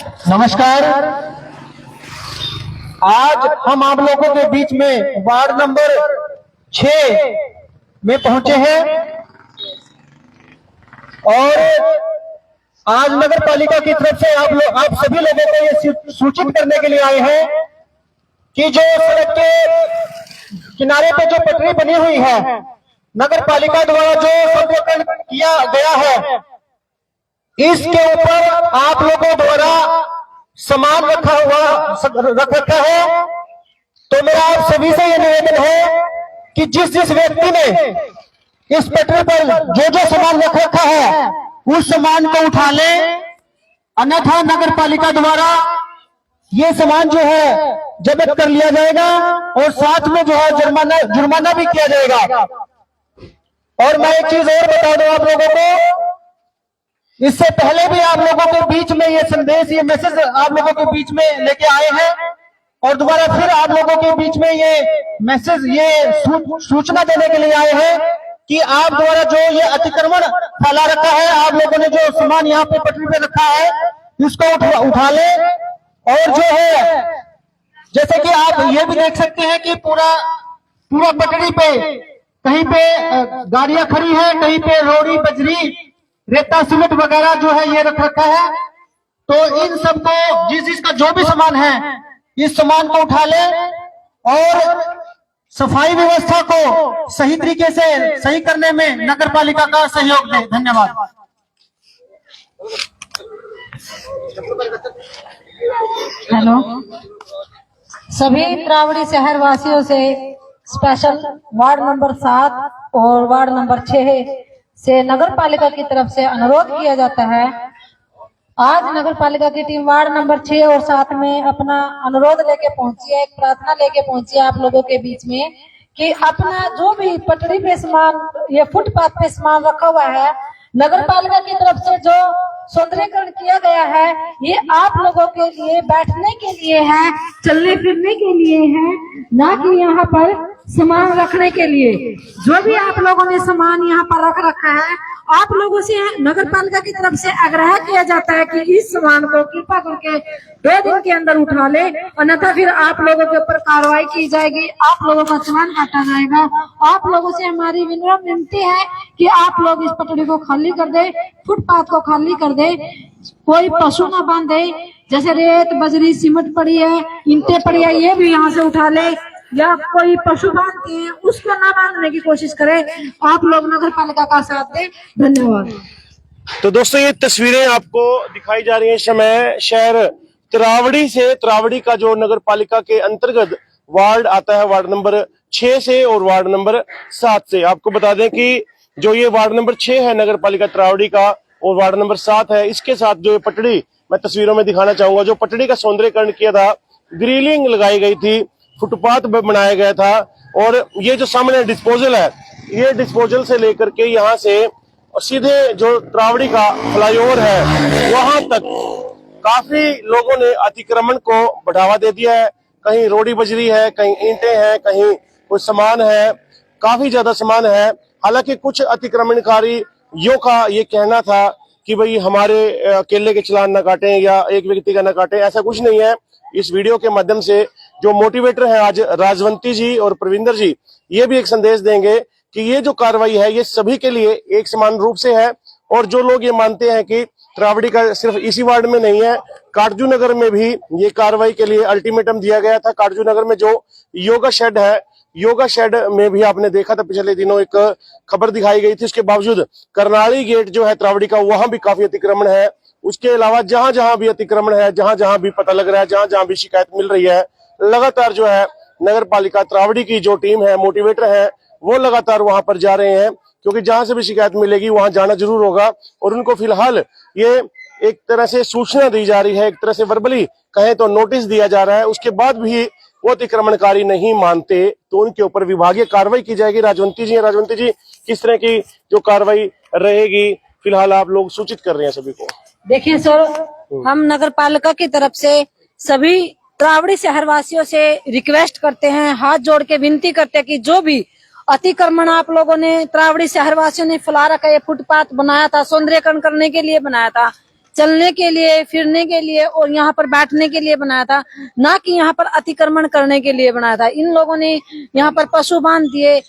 नमस्कार। आज हम आप लोगों के बीच में वार्ड नंबर 6 में पहुंचे हैं और आज नगर पालिका की तरफ से आप सभी लोगों को ये सूचित करने के लिए आए हैं कि जो सड़क के किनारे पे जो पटरी बनी हुई है, नगर पालिका द्वारा जो सौंदर्यीकरण किया गया है, इसके ऊपर आप लोगों द्वारा सामान रख रखा है। तो मेरा आप सभी से यह निवेदन है कि जिस व्यक्ति ने इस पटरी पर जो सामान रख रखा है उस सामान को उठा ले, अन्यथा नगर पालिका द्वारा ये सामान जो है जब्त कर लिया जाएगा और साथ में जो है जुर्माना भी किया जाएगा। और मैं एक चीज और बता दूं आप लोगों को, इससे पहले भी आप लोगों के बीच में ये संदेश, ये मैसेज आप लोगों के बीच में लेके आए हैं और दोबारा फिर आप लोगों के बीच में ये मैसेज, ये सूचना देने के लिए आए हैं कि आप द्वारा जो ये अतिक्रमण फैला रखा है, आप लोगों ने जो सामान यहाँ पे पटरी पे रखा है इसको उठा ले। और जो है जैसे कि आप ये भी देख सकते हैं कि पूरा पटरी पे कहीं पे गाड़ियां खड़ी है, कहीं पे रोड़ी बजरी रेता सीमेंट वगैरह जो है ये रख रखा है। तो इन सबको जिसका जो भी सामान है इस सामान को उठा ले और सफाई व्यवस्था को सही तरीके से सही करने में नगर पालिका का सहयोग दे। धन्यवाद। हेलो, सभी त्रावड़ी शहर वासियों से स्पेशल वार्ड नंबर 7 और वार्ड नंबर 6 से नगर पालिका की तरफ से अनुरोध किया जाता है। आज नगर पालिका की टीम वार्ड नंबर 6 और 7 में अपना अनुरोध लेके पहुंची है, एक प्रार्थना लेके पहुंची है आप लोगों के बीच में कि अपना जो भी पटरी पे सामान, ये फुटपाथ पे सामान रखा हुआ है, नगर पालिका की तरफ से जो सौंदर्यीकरण किया गया है, ये आप लोगों के लिए बैठने के लिए है, चलने फिरने के लिए है, ना कि यहाँ पर सामान रखने के लिए। जो भी आप लोगों ने सामान यहाँ पर रख रखा है, आप लोगों से नगर पालिका की तरफ से आग्रह किया जाता है कि इस सामान को कृपा करके 2 दिन के अंदर उठा ले, अन्यथा फिर आप लोगों के ऊपर कार्रवाई की जाएगी, आप लोगों का चालान काटा जाएगा। आप लोगों से हमारी विनम्र विनती है कि आप लोग इस पटड़ी को खाली कर दे, फुटपाथ को खाली कर दे, कोई पशु ना बांधे, जैसे रेत बजरी सीमेंट पड़ी है, ईंटें पड़ी है, ये भी यहाँ से उठा ले, या कोई पशु बांधते हैं उसको ना बांधने की कोशिश करें। आप लोग नगर पालिका का साथ दें। धन्यवाद। तो दोस्तों, ये तस्वीरें आपको दिखाई जा रही है इस समय शहर त्रावड़ी से। त्रावड़ी का जो नगर पालिका के अंतर्गत वार्ड आता है, वार्ड नंबर 6 से और वार्ड नंबर 7 से। आपको बता दें कि जो ये वार्ड नंबर 6 है नगर पालिका त्रावड़ी का और वार्ड नंबर 7 है, इसके साथ जो ये पटड़ी मैं तस्वीरों में दिखाना चाहूंगा, जो पटड़ी का सौंदर्यीकरण किया था, ग्रिलिंग लगाई गई थी, फुटपाथ बनाया गया था और ये जो सामने डिस्पोजल है, ये डिस्पोजल से लेकर के यहाँ से सीधे जो त्रावड़ी का फ्लाईओवर है वहां तक काफी लोगों ने अतिक्रमण को बढ़ावा दे दिया है। कहीं रोड़ी बजरी है, कहीं ईंटें हैं, कहीं कुछ सामान है, काफी ज्यादा सामान है। हालांकि कुछ अतिक्रमणकारियों का ये कहना था कि भाई हमारे केले के चालान न काटें या एक व्यक्ति का न काटें, ऐसा कुछ नहीं है। इस वीडियो के माध्यम से जो मोटिवेटर है आज राजवंती जी और प्रविंदर जी, ये भी एक संदेश देंगे कि ये जो कार्रवाई है ये सभी के लिए एक समान रूप से है। और जो लोग ये मानते हैं कि त्रावड़ी का सिर्फ इसी वार्ड में नहीं है, काटजू नगर में भी ये कार्रवाई के लिए अल्टीमेटम दिया गया था। काटजू नगर में जो योगा शेड है, योगा शेड में भी आपने देखा था पिछले दिनों एक खबर दिखाई गई थी, उसके बावजूद करनाली गेट जो है त्रावड़ी का, वहां भी काफी अतिक्रमण है। उसके अलावा जहां जहां भी अतिक्रमण है, जहां जहां भी पता लग रहा है, जहां जहां भी शिकायत मिल रही है, लगातार जो है नगर पालिका त्रावड़ी की जो टीम है, मोटिवेटर है, वो लगातार वहां पर जा रहे हैं, क्योंकि जहां से भी शिकायत मिलेगी वहां जाना जरूर होगा। और उनको फिलहाल ये एक तरह से सूचना दी जा रही है, एक तरह से वर्बली कहें तो नोटिस दिया जा रहा है। उसके बाद भी वो अतिक्रमणकारी नहीं मानते तो उनके ऊपर विभागीय कार्रवाई की जाएगी। राजवंती जी किस तरह की जो कार्रवाई रहेगी फिलहाल आप लोग सूचित कर रहे हैं सभी को? देखिए सर, हम नगर पालिका की तरफ से सभी त्रावड़ी शहर वासियों से रिक्वेस्ट करते हैं, हाथ जोड़ के विनती करते हैं कि जो भी अतिक्रमण आप लोगों ने त्रावड़ी शहर वासियों ने फैला रखा है, फुटपाथ बनाया था, सौंदर्यीकरण करने के लिए बनाया था, चलने के लिए, फिरने के लिए और यहाँ पर बैठने के लिए बनाया था, ना कि यहाँ पर अतिक्रमण करने के लिए बनाया था। इन लोगों ने यहाँ पर पशु बांध दिए,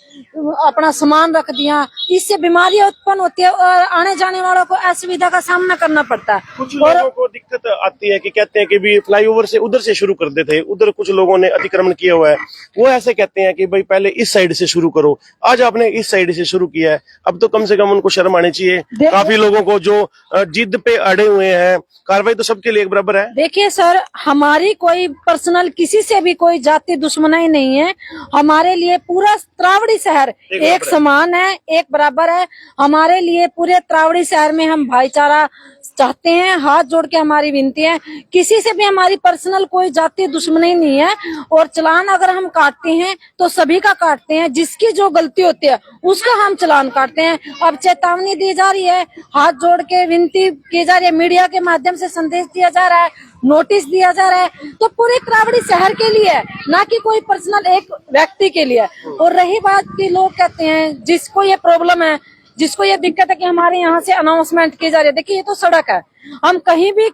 अपना सामान रख दिया, इससे बीमारियां उत्पन्न होती है और आने जाने वालों को असुविधा का सामना करना पड़ता है। कुछ लोगों को दिक्कत आती है कि कहते हैं कि भी फ्लाईओवर से उधर से शुरू कर देते, उधर कुछ लोगों ने अतिक्रमण किया हुआ है, वो ऐसे कहते हैं कि भाई पहले इस साइड से शुरू करो। आज आपने इस साइड से शुरू किया है, अब तो कम से कम उनको शर्म आनी चाहिए। काफी लोगों को जो जिद पे अड़े हुए हैं, कार्रवाई तो सबके लिए एक बराबर है। देखिए सर, हमारी कोई पर्सनल किसी से भी कोई जाति दुश्मनी नहीं है। हमारे लिए पूरा त्रावड़ी शहर एक समान है, एक बराबर है। हमारे लिए पूरे त्रावड़ी शहर में हम भाईचारा चाहते हैं। हाथ जोड़ के हमारी विनती है, किसी से भी हमारी पर्सनल कोई जाति दुश्मनी नहीं है। और चालान अगर हम काटते हैं तो सभी का काटते हैं, जिसकी जो गलती होती है उसका हम चालान काटते हैं। अब चेतावनी दी जा रही है, हाथ जोड़ के विनती की जा रही है, मीडिया के माध्यम से संदेश दिया जा रहा है, नोटिस दिया जा रहा है, तो पूरे त्रावड़ी शहर के लिए है, ना कि कोई पर्सनल एक व्यक्ति के लिए। और रही बात की लोग कहते हैं जिसको ये प्रॉब्लम है, जिसको ये दिक्कत है कि हमारे यहाँ से अनाउंसमेंट की जा रही है, देखिए ये तो सड़क है, हम कहीं भी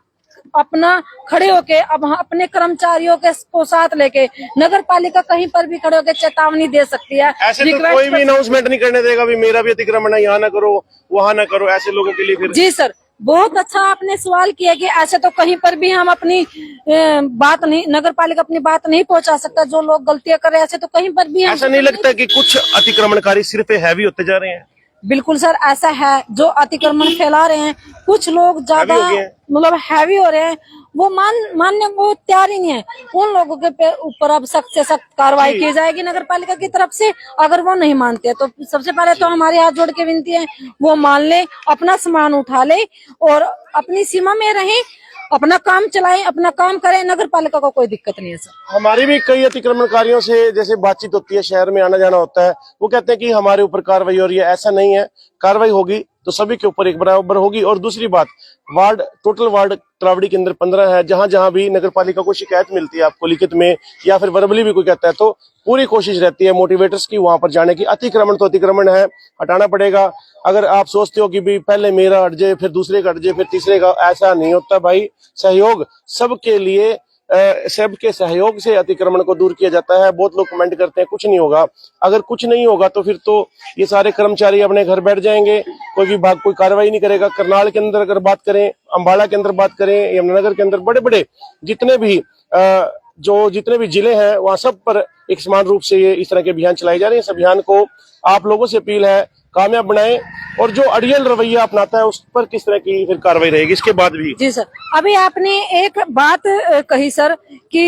अपना खड़े होके अब अपने कर्मचारियों के को साथ लेके नगर पालिका कहीं पर भी खड़े होके चेतावनी दे सकती है। ऐसे तो कोई भी अनाउंसमेंट नहीं करने देगा भी मेरा भी अतिक्रमण है, यहाँ ना करो वहाँ ना करो, ऐसे लोगों के लिए फिर। जी सर, बहुत अच्छा आपने सवाल किया कि ऐसे तो कहीं पर भी हम अपनी बात नहीं, नगर पालिका अपनी बात नहीं पहुंचा सकता। जो लोग गलतियां कर रहे हैं ऐसे तो कहीं पर भी ऐसा नहीं लगता कि कुछ अतिक्रमणकारी सिर्फ हैवी होते जा रहे हैं? बिल्कुल सर, ऐसा है। जो अतिक्रमण फैला रहे हैं, कुछ लोग ज्यादा मतलब हैवी हो रहे हैं, वो मानने को तैयार ही नहीं है। उन लोगों के ऊपर अब सख्त से सख्त कार्रवाई की जाएगी नगर पालिका की तरफ से। अगर वो नहीं मानते तो सबसे पहले तो हमारे हाथ जोड़ के विनती है, वो मान ले, अपना सामान उठा ले और अपनी सीमा में रहें, अपना काम चलाएं, अपना काम करें। नगर पालिका को कोई दिक्कत नहीं है सर। हमारी भी कई अतिक्रमणकारियों से जैसे बातचीट होती है, शहर में आना जाना होता है, वो कहते हैं कि हमारे ऊपर कार्रवाई हो रही है। ऐसा नहीं है, कार्रवाई होगी तो सभी के ऊपर एक बराबर होगी। और दूसरी बात, टोटल वार्ड त्रावड़ी के अंदर 15 है। जहां जहां भी नगर पालिका को शिकायत मिलती है आपको लिखित में या फिर वर्बली भी कोई कहता है, तो पूरी कोशिश रहती है मोटिवेटर्स की वहां पर जाने की। अतिक्रमण तो अतिक्रमण है, हटाना पड़ेगा। अगर आप सोचते हो कि भाई पहले मेरा हट जाए, फिर दूसरे का हट जाए, फिर तीसरे का, ऐसा नहीं होता भाई। सहयोग सबके लिए, सबके सहयोग से अतिक्रमण को दूर किया जाता है। बहुत लोग कमेंट करते हैं कुछ नहीं होगा। अगर कुछ नहीं होगा तो फिर तो ये सारे कर्मचारी अपने घर बैठ जाएंगे, कोई विभाग कोई कार्रवाई नहीं करेगा। करनाल के अंदर अगर बात करें, अम्बाला के अंदर बात करें, यमुनानगर के अंदर, बड़े बड़े जितने भी जिले हैं, वहां सब पर एक समान रूप से ये इस तरह के अभियान चलाए जा रहे हैं। इस अभियान को आप लोगों से अपील है कामयाब बनाएं, और जो अड़ियल रवैया अपनाता है उस पर किस तरह की फिर कार्रवाई रहेगी इसके बाद भी। जी सर, अभी आपने एक बात कही सर कि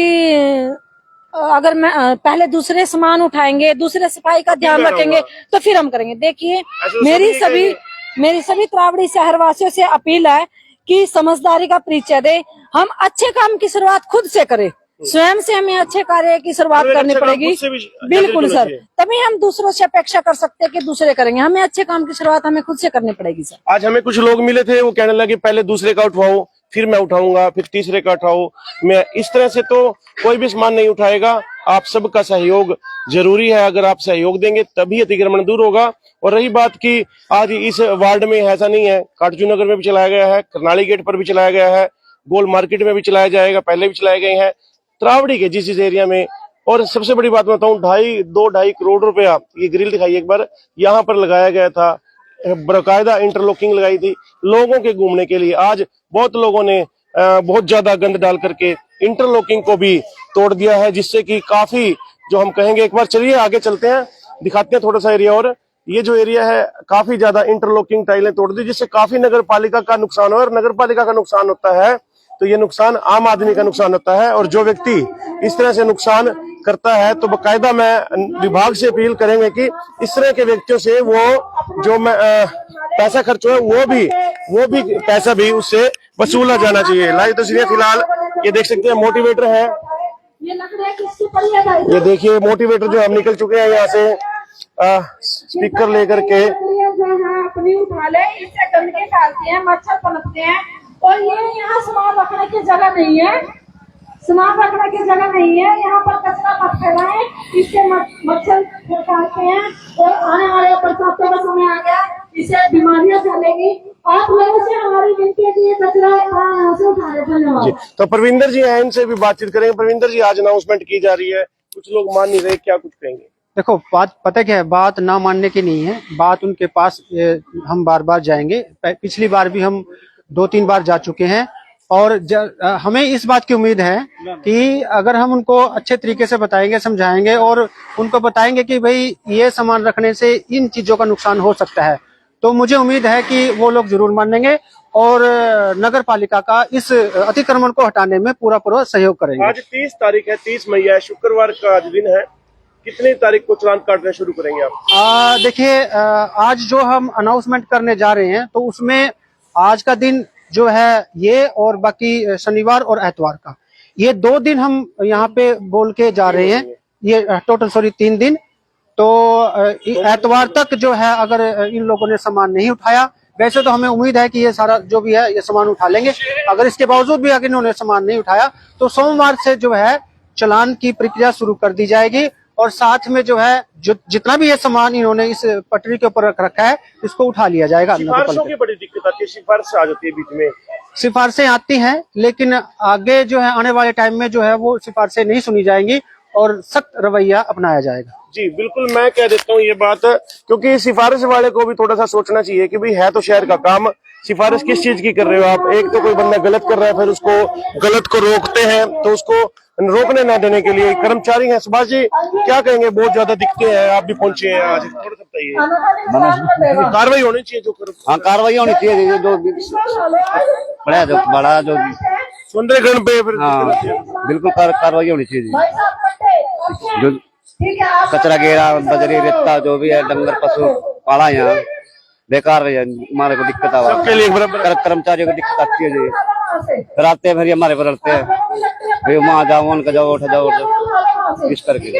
अगर मैं पहले दूसरे सामान उठाएंगे, दूसरे सफाई का ध्यान रखेंगे तो फिर हम करेंगे। देखिए, मेरी सभी त्रावड़ी शहरवासियों से अपील है कि समझदारी का परिचय दे। हम अच्छे काम की शुरुआत खुद से करें, स्वयं से हमें अच्छे कार्य की शुरुआत करनी पड़ेगी। बिल्कुल सर, तभी हम दूसरों से अपेक्षा कर सकते हैं कि दूसरे करेंगे। हमें अच्छे काम की शुरुआत हमें खुद से करनी पड़ेगी सर। आज हमें कुछ लोग मिले थे, वो कहने लगे पहले दूसरे का उठाओ, फिर मैं उठाऊंगा, फिर तीसरे का उठाओ। मैं इस तरह से तो कोई भी सामान नहीं उठाएगा। आप सबका सहयोग जरूरी है। अगर आप सहयोग देंगे तभी अतिक्रमण दूर होगा। और रही बात की आज इस वार्ड में ऐसा नहीं है, काटजू नगर में भी चलाया गया है, करनाली गेट पर भी चलाया गया है, गोल मार्केट में भी चलाया जाएगा, पहले भी चलाए गए हैं, त्रावड़ी के जिस एरिया में। और सबसे बड़ी बात बताऊं, 2.5 करोड़ रुपया, ये ग्रिल दिखाई एक बार, यहाँ पर लगाया गया था, बाकायदा इंटरलॉकिंग लगाई थी लोगों के घूमने के लिए। आज बहुत लोगों ने बहुत ज्यादा गंद डाल करके इंटरलॉकिंग को भी तोड़ दिया है, जिससे कि काफी, जो हम कहेंगे, एक बार चलिए आगे चलते हैं, दिखाते हैं थोड़ा सा एरिया। और ये जो एरिया है, काफी ज्यादा इंटरलॉकिंग टाइलें तोड़ दी, जिससे काफी नगर पालिका का नुकसान हो। और नगर पालिका का नुकसान होता है तो ये नुकसान आम आदमी का नुकसान होता है। और जो व्यक्ति इस तरह से नुकसान करता है तो बाकायदा मैं विभाग से अपील करेंगे कि इस तरह के व्यक्तियों से वो जो पैसा खर्च हुआ वो भी पैसा भी उससे वसूला जाना चाहिए। लाइव तस्वीरें फिलहाल ये देख सकते हैं, मोटिवेटर है, ये देखिए मोटिवेटर जो हम निकल चुके हैं यहाँ से स्पीकर लेकर के। अपनी उठा ले, इससे गंदगी फैलती है, मच्छर पनपते हैं। और ये यहाँ सामान रखने की जगह नहीं है, सामान रखने की जगह नहीं है। यहाँ पर कचरा मत फैलाएं, इससे मच्छर फैलते हैं और आने वाले बरसातों का समय आ गया, इससे बीमारियां फैलेंगी। आप लोगों से हमारी विनती है कि ये कचरा यहाँ से उठा लें। धन्यवाद। जी, तो परविंदर जी हैं, इनसे भी बातचीत करेंगे। परविंदर जी, आज अनाउंसमेंट की जा रही है, कुछ लोग मान नहीं रहे, क्या कुछ कहेंगे? देखो, बात पता क्या है, बात ना मानने की नहीं है, बात उनके पास हम बार बार जाएंगे। पिछली बार भी हम 2-3 बार जा चुके हैं और हमें इस बात की उम्मीद है कि अगर हम उनको अच्छे तरीके से बताएंगे, समझाएंगे और उनको बताएंगे कि भाई ये सामान रखने से इन चीजों का नुकसान हो सकता है, तो मुझे उम्मीद है कि वो लोग जरूर मानेंगे और नगर पालिका का इस अतिक्रमण को हटाने में पूरा सहयोग करेंगे। आज 30 तारीख है, 30 मई है, शुक्रवार का आज दिन है। कितनी तारीख को चालान काटना शुरू करेंगे आप? देखिए, आज जो हम अनाउंसमेंट करने जा रहे हैं तो उसमें आज का दिन जो है ये और बाकी शनिवार और एतवार का, ये 2 दिन हम यहाँ पे बोल के जा रहे हैं। ये टोटल 3 दिन। तो एतवार तक जो है अगर इन लोगों ने सामान नहीं उठाया, वैसे तो हमें उम्मीद है कि ये सारा जो भी है ये सामान उठा लेंगे। अगर इसके बावजूद भी अगर इन्होंने सामान नहीं उठाया तो सोमवार से जो है चालान की प्रक्रिया शुरू कर दी जाएगी और साथ में जो है जितना भी ये सामान इन्होंने इस पटरी के ऊपर रखा है इसको उठा लिया जाएगा। सिफारिशों की बड़ी दिक्कत आती है, सिफारिश आ जाती है बीच में। सिफारिशें आती हैं लेकिन आगे जो है आने वाले टाइम में जो है वो सिफारिशें नहीं सुनी जाएंगी और सख्त रवैया अपनाया जाएगा। जी बिल्कुल, मैं कह देता हूँ ये बात, क्योंकि सिफारिश वाले को भी थोड़ा सा सोचना चाहिए कि भाई है तो शहर का काम, सिफारिश किस चीज की कर रहे हो आप? एक तो कोई बंदा गलत कर रहा है, फिर उसको गलत को रोकते हैं, तो उसको रोकने ना देने के लिए कर्मचारी हैं। सुभाष जी, क्या कहेंगे? बहुत ज्यादा दिखते हैं, आप भी पहुंचे हैं आज, थोड़ा सा बताइए। कार्रवाई होनी चाहिए जो हाँ, कार्रवाई होनी चाहिए जो बड़ा जो सुंदरगढ़ पे फिर बिल्कुल कार्रवाई होनी चाहिए। जो कचरा गेरा बजरी रेता जो भी है डंगर पशु पाला यहाँ बेकार है, हमारे को दिक्कत आ कर्मचारियों को दिक्कत आती है जी। फिर आते हैं फिर हमारे पर लड़ते हैं, भाई वहाँ जाओ उनका जाओ उठा जाओ इस करके।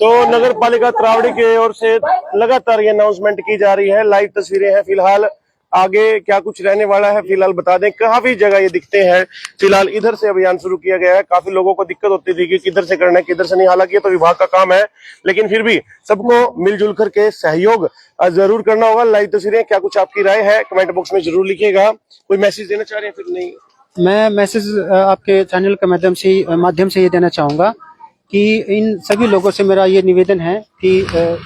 तो नगर पालिका त्रावड़ी की ओर से लगातार ये अनाउंसमेंट की जा रही है। लाइव तस्वीरें हैं फिलहाल, आगे क्या कुछ रहने वाला है फिलहाल बता दें। काफी जगह ये दिखते हैं। फिलहाल इधर से अभियान शुरू किया गया है। काफी लोगों को दिक्कत होती थी कि किधर से करना है किधर से नहीं, हालांकि ये तो विभाग का काम है, लेकिन फिर भी सबको मिलजुल करके सहयोग जरूर करना होगा। लाइव तस्वीरें, क्या कुछ आपकी राय है कमेंट बॉक्स में जरूर लिखिएगा। कोई मैसेज देना चाह रहे हैं? फिर नहीं, मैं मैसेज आपके चैनल के माध्यम से ये देना चाहूंगा कि इन सभी लोगों से मेरा ये निवेदन है कि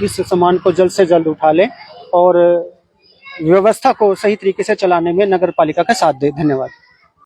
इस सामान को जल्द से जल्द उठा लें और व्यवस्था को सही तरीके से चलाने में नगर पालिका का साथ दें। धन्यवाद।